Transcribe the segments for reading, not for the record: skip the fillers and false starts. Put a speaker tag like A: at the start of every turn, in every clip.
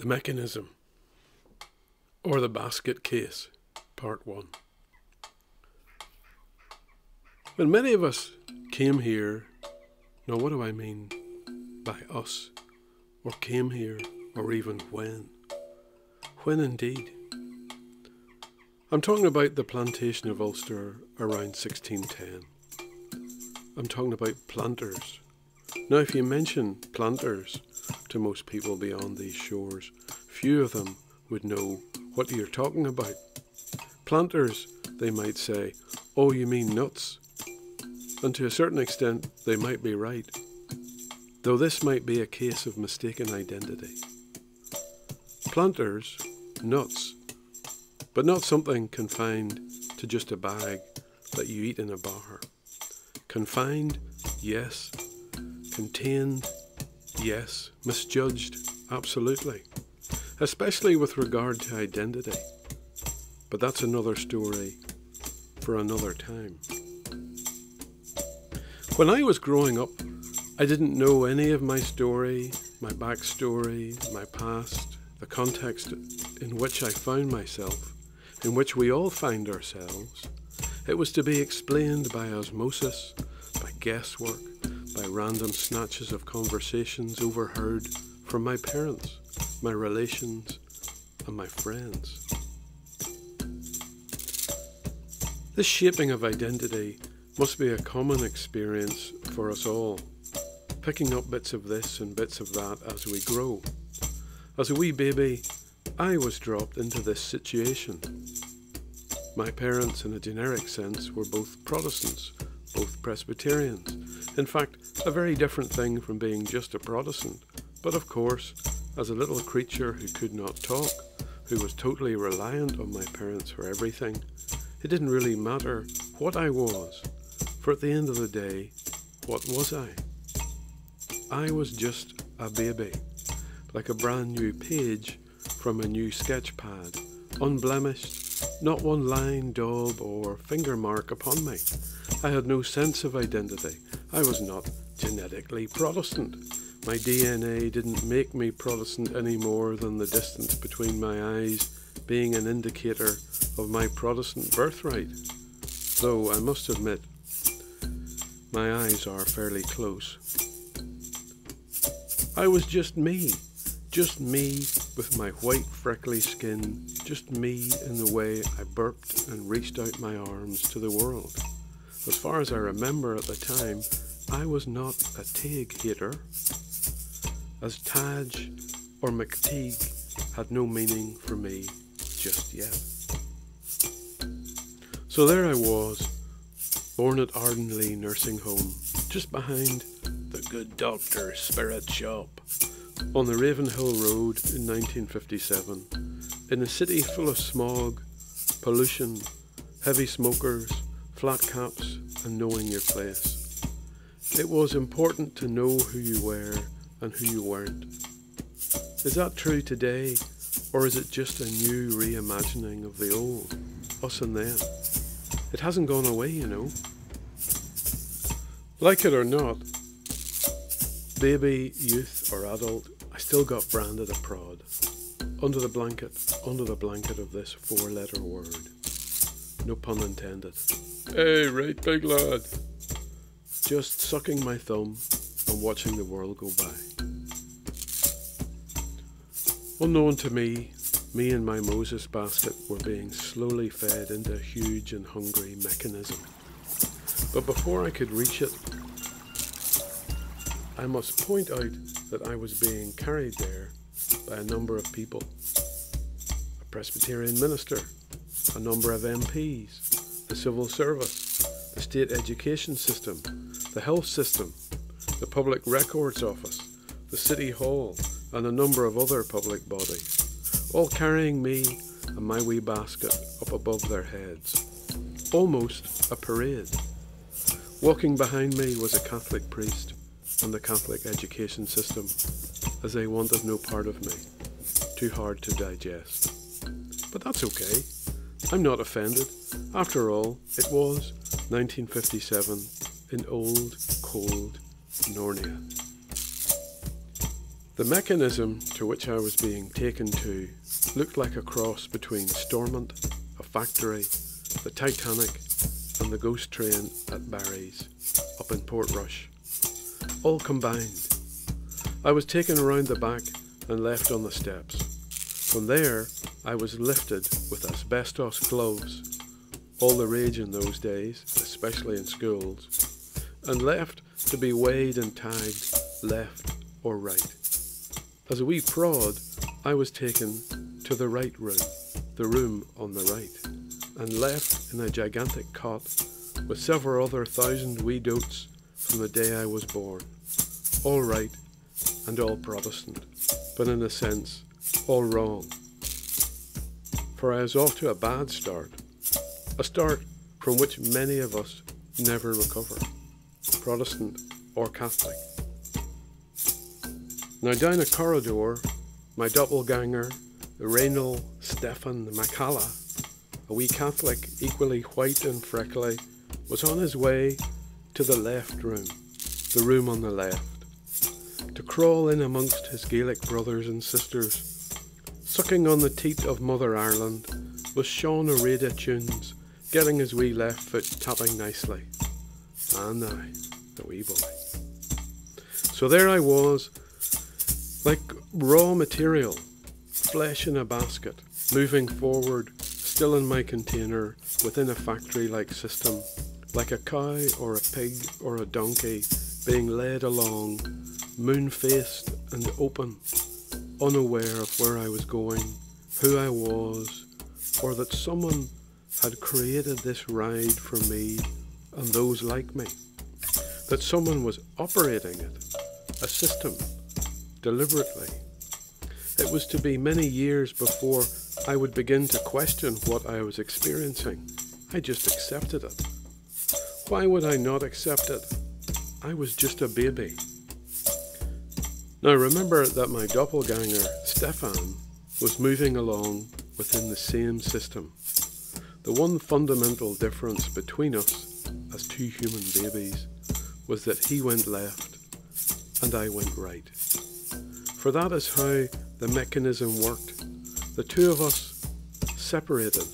A: The mechanism, or the basket case, part 1. When many of us came here, now what do I mean by us, or came here, or even when? When indeed? I'm talking about the plantation of Ulster around 1610. I'm talking about planters. Now if you mention planters to most people beyond these shores, few of them would know what you're talking about. Planters, they might say, oh, you mean nuts? And to a certain extent, they might be right, though this might be a case of mistaken identity. Planters, nuts, but not something confined to just a bag that you eat in a bar. Confined, yes. Contained, yes. Misjudged, absolutely. Especially with regard to identity. But that's another story for another time. When I was growing up, I didn't know any of my story, my backstory, my past, the context in which I found myself, in which we all find ourselves. It was to be explained by osmosis, by guesswork, by random snatches of conversations overheard from my parents, my relations, and my friends. This shaping of identity must be a common experience for us all, picking up bits of this and bits of that as we grow. As a wee baby, I was dropped into this situation. My parents, in a generic sense, were both Protestants, both Presbyterians. In fact, a very different thing from being just a Protestant. But of course, as a little creature who could not talk, who was totally reliant on my parents for everything, it didn't really matter what I was. For at the end of the day, what was I? I was just a baby, like a brand new page from a new sketch pad, unblemished, not one line, daub or finger mark upon me. I had no sense of identity. I was not genetically Protestant. My DNA didn't make me Protestant any more than the distance between my eyes being an indicator of my Protestant birthright. Though I must admit, my eyes are fairly close. I was just me with my white freckly skin, just me in the way I burped and reached out my arms to the world. As far as I remember at the time, I was not a Teague hater, as Taj or McTeague had no meaning for me just yet. So there I was, born at Ardenley Nursing Home, just behind the Good Doctor's Spirit Shop, on the Ravenhill Road in 1957, in a city full of smog, pollution, heavy smokers, flat caps, and knowing your place. It was important to know who you were and who you weren't. Is that true today, or is it just a new reimagining of the old, us and them? It hasn't gone away, you know. Like it or not, baby, youth or adult, I still got branded a prod. Under the blanket of this 4-letter word. No pun intended. Hey, right big lad. Just sucking my thumb and watching the world go by. Unknown to me and my Moses basket were being slowly fed into a huge and hungry mechanism. But before I could reach it, I must point out that I was being carried there by a number of people. A Presbyterian minister, a number of MPs, the civil service, the state education system, the health system, the public records office, the city hall, and a number of other public bodies, all carrying me and my wee basket up above their heads. Almost a parade. Walking behind me was a Catholic priest and the Catholic education system, as they wanted no part of me. Too hard to digest. But that's okay. I'm not offended. After all, it was 1957 in old, cold Nornia. The mechanism to which I was being taken to looked like a cross between Stormont, a factory, the Titanic, and the ghost train at Barry's, up in Portrush, all combined. I was taken around the back and left on the steps. From there, I was lifted with asbestos gloves, all the rage in those days, especially in schools, and left to be weighed and tagged left or right. As a wee prod, I was taken to the right room, the room on the right, and left in a gigantic cot with several other thousand wee dotes from the day I was born, all right and all Protestant, but in a sense, all wrong. For I was off to a bad start, a start from which many of us never recover, Protestant or Catholic. Now down a corridor, my doppelganger, Reynold Stefan Macalla, a wee Catholic equally white and freckly, was on his way to the left room, the room on the left, to crawl in amongst his Gaelic brothers and sisters. Sucking on the teat of Mother Ireland was Sean O'Rada tunes, getting his wee left foot tapping nicely. And I, the wee boy. So there I was, like raw material, flesh in a basket, moving forward, still in my container, within a factory-like system, like a cow or a pig or a donkey being led along, moon-faced and open, unaware of where I was going, who I was, or that someone had created this ride for me and those like me, that someone was operating it, a system, deliberately. It was to be many years before I would begin to question what I was experiencing. I just accepted it. Why would I not accept it? I was just a baby. Now remember that my doppelganger, Stefan, was moving along within the same system. The one fundamental difference between us as two human babies was that he went left and I went right. For that is how the mechanism worked. The two of us separated.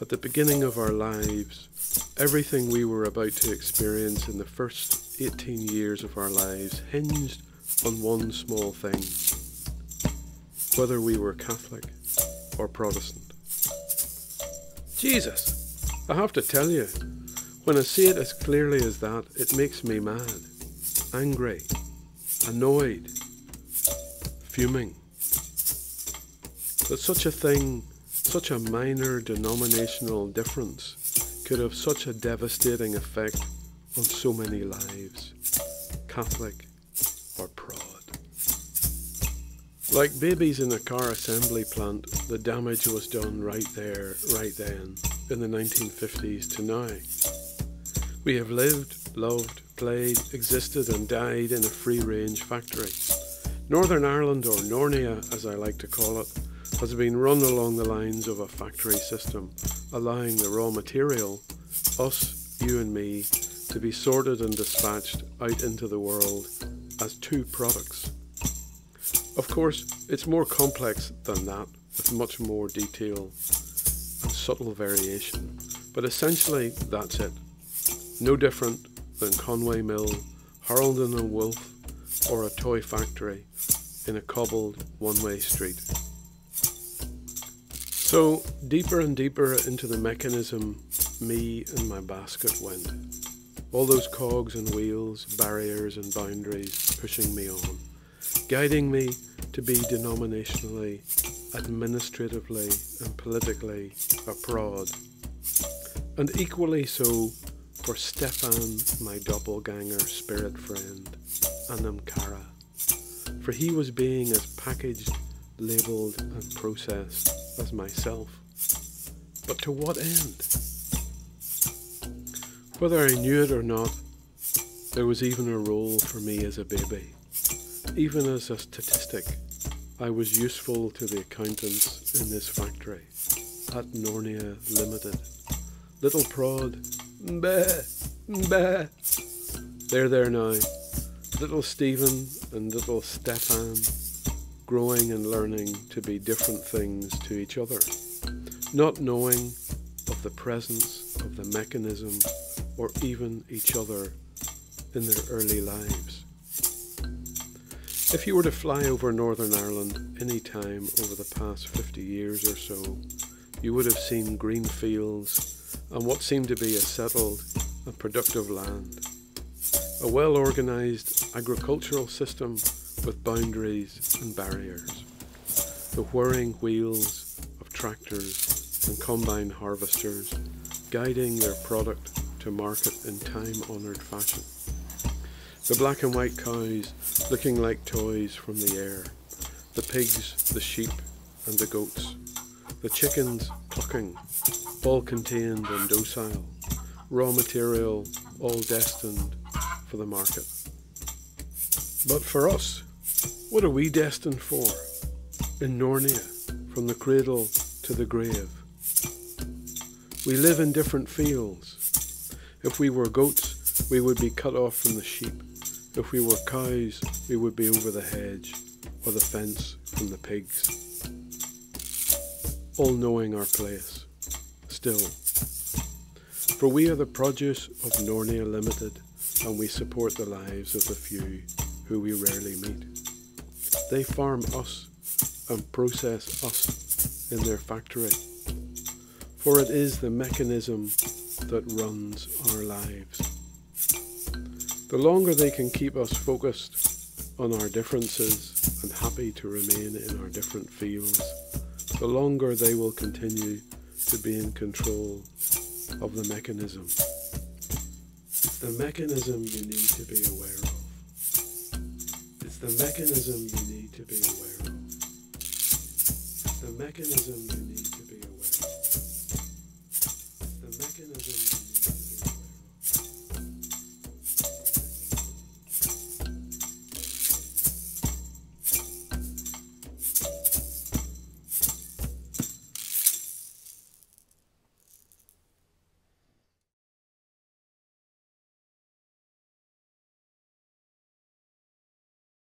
A: At the beginning of our lives, everything we were about to experience in the first 18 years of our lives hinged on one small thing, whether we were Catholic or Protestant. Jesus, I have to tell you, when I see it as clearly as that, it makes me mad, angry, annoyed, fuming. That such a thing, such a minor denominational difference, could have such a devastating effect on so many lives, Catholic or prod. Like babies in a car assembly plant, the damage was done right there, right then, in the 1950s to now. We have lived, loved, played, existed and died in a free-range factory. Northern Ireland, or Nornia as I like to call it, has been run along the lines of a factory system, allowing the raw material, us, you and me, to be sorted and dispatched out into the world as two products. Of course, it's more complex than that, with much more detail and subtle variation, but essentially that's it. No different than Conway Mill, Haraldon and Wolff, or a toy factory in a cobbled one-way street. So, deeper and deeper into the mechanism, me and my basket went. All those cogs and wheels, barriers and boundaries pushing me on, guiding me to be denominationally, administratively and politically a prod. And equally so for Stefan, my doppelganger spirit friend, and Amkara, for he was being as packaged, labelled and processed as myself. But to what end? Whether I knew it or not, there was even a role for me as a baby. Even as a statistic, I was useful to the accountants in this factory, at Nornia Limited. Little prod, mbeh, mbeh. They're there now, Little Stephen and little Stefan, growing and learning to be different things to each other, not knowing of the presence of the mechanism or even each other in their early lives. If you were to fly over Northern Ireland any time over the past 50 years or so, you would have seen green fields and what seemed to be a settled and productive land. A well-organised agricultural system with boundaries and barriers. The whirring wheels of tractors and combine harvesters guiding their product to market in time-honoured fashion. The black and white cows looking like toys from the air. The pigs, the sheep and the goats. The chickens clucking, all contained and docile. Raw material, all destined for the market. But for us, what are we destined for? In Nornia, from the cradle to the grave. We live in different fields. If we were goats, we would be cut off from the sheep. If we were cows, we would be over the hedge or the fence from the pigs. All knowing our place, still. For we are the produce of Nornia Limited, and we support the lives of the few who we rarely meet. They farm us and process us in their factory, for it is the mechanism that runs our lives. The longer they can keep us focused on our differences and happy to remain in our different fields, the longer they will continue to be in control of the mechanism. The mechanism you need to be aware of. It's the mechanism you need to be aware of. The mechanism you need